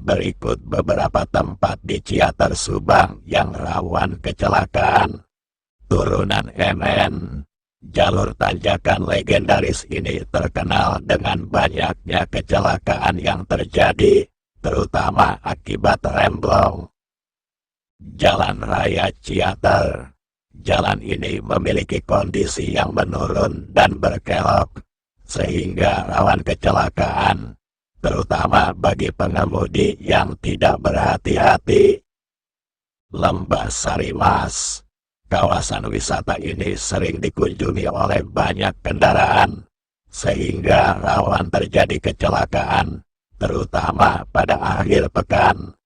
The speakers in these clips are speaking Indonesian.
Berikut beberapa tempat di Ciater Subang yang rawan kecelakaan. Turunan MN. Jalur tanjakan legendaris ini terkenal dengan banyaknya kecelakaan yang terjadi, terutama akibat remblong. Jalan Raya Ciater. Jalan ini memiliki kondisi yang menurun dan berkelok, sehingga rawan kecelakaan, terutama bagi pengemudi yang tidak berhati-hati. Lembah Sarimas. Kawasan wisata ini sering dikunjungi oleh banyak kendaraan, sehingga rawan terjadi kecelakaan, terutama pada akhir pekan.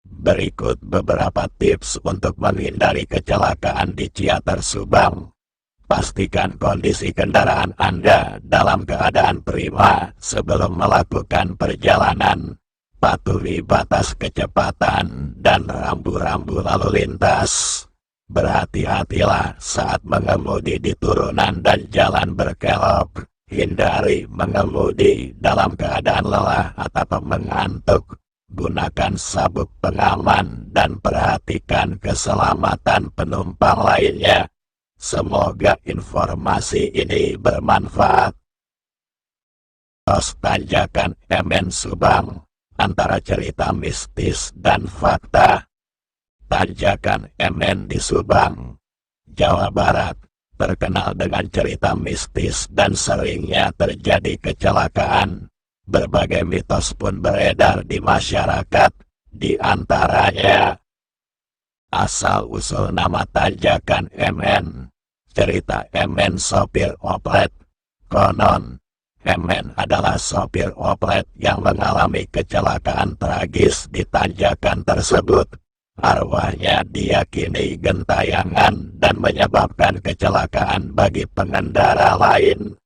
Berikut beberapa tips untuk menghindari kecelakaan di Ciater Subang. Pastikan kondisi kendaraan Anda dalam keadaan prima sebelum melakukan perjalanan. Patuhi batas kecepatan dan rambu-rambu lalu lintas. Berhati-hatilah saat mengemudi di turunan dan jalan berkelok. Hindari mengemudi dalam keadaan lelah atau mengantuk. Gunakan sabuk pengaman dan perhatikan keselamatan penumpang lainnya. Semoga informasi ini bermanfaat. Pos Tanjakan MN Subang, antara cerita mistis dan fakta. Tanjakan MN di Subang, Jawa Barat, terkenal dengan cerita mistis dan seringnya terjadi kecelakaan. Berbagai mitos pun beredar di masyarakat, di antaranya asal-usul nama Tanjakan MN. Cerita MN sopir oplet. Konon, MN adalah sopir oplet yang mengalami kecelakaan tragis di tanjakan tersebut. Arwahnya diyakini gentayangan dan menyebabkan kecelakaan bagi pengendara lain.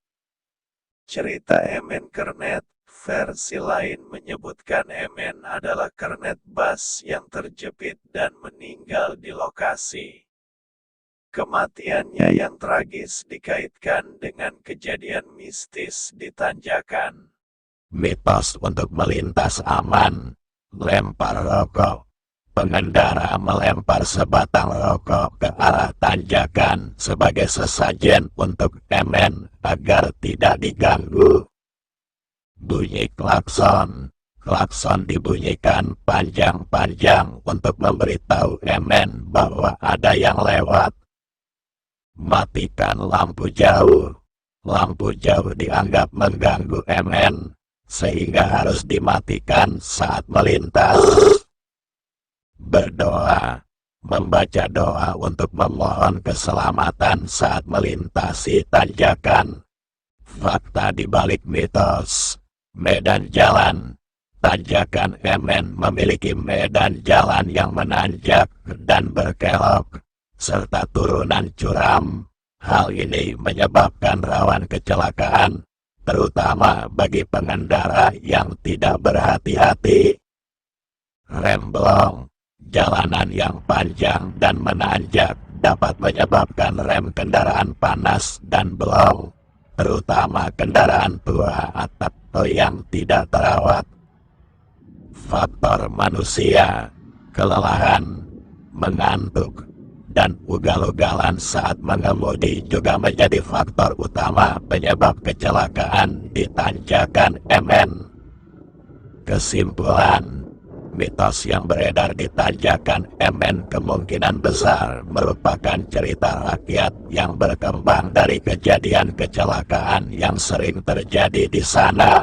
Cerita MN Kernet. Versi lain menyebutkan MN adalah kernet bus yang terjepit dan meninggal di lokasi. Kematiannya yang tragis dikaitkan dengan kejadian mistis di tanjakan. Mitos untuk melintas aman. Lempar rokok. Pengendara melempar sebatang rokok ke arah tanjakan sebagai sesajen untuk MN agar tidak diganggu. Bunyi klakson. Klakson dibunyikan panjang-panjang untuk memberitahu MN bahwa ada yang lewat. Matikan lampu jauh. Lampu jauh dianggap mengganggu MN, sehingga harus dimatikan saat melintas. Berdoa. Membaca doa untuk memohon keselamatan saat melintasi tanjakan. Fakta di balik mitos. Medan jalan. Tanjakan MN memiliki medan jalan yang menanjak dan berkelok, serta turunan curam. Hal ini menyebabkan rawan kecelakaan, terutama bagi pengendara yang tidak berhati-hati. Remblong. Jalanan yang panjang dan menanjak dapat menyebabkan rem kendaraan panas dan blong, terutama kendaraan tua atau yang tidak terawat. Faktor manusia, kelelahan, mengantuk, dan ugal-ugalan saat mengemudi juga menjadi faktor utama penyebab kecelakaan di tanjakan MN. Kesimpulan, mitos yang beredar di tanjakan MN kemungkinan besar merupakan cerita rakyat yang berkembang dari kejadian kecelakaan yang sering terjadi di sana.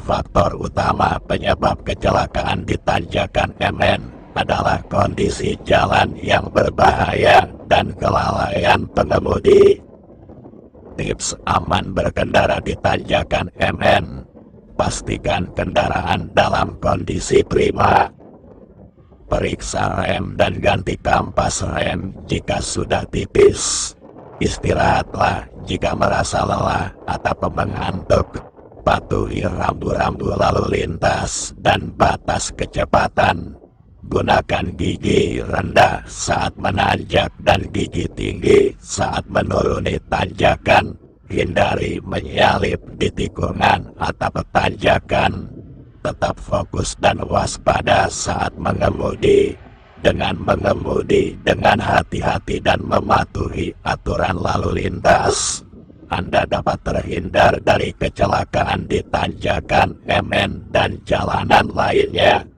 Faktor utama penyebab kecelakaan di tanjakan MN adalah kondisi jalan yang berbahaya dan kelalaian pengemudi. Tips aman berkendara di tanjakan MN. Pastikan kendaraan dalam kondisi prima. Periksa rem dan ganti kampas rem jika sudah tipis. Istirahatlah jika merasa lelah atau mengantuk. Patuhi rambu-rambu lalu lintas dan batas kecepatan. Gunakan gigi rendah saat menanjak dan gigi tinggi saat menuruni tanjakan. Hindari menyalip di tikungan atau tanjakan. tetap fokus dan waspada saat mengemudi. Dengan mengemudi dengan hati-hati dan mematuhi aturan lalu lintas, Anda dapat terhindar dari kecelakaan di tanjakan, emen, dan jalanan lainnya.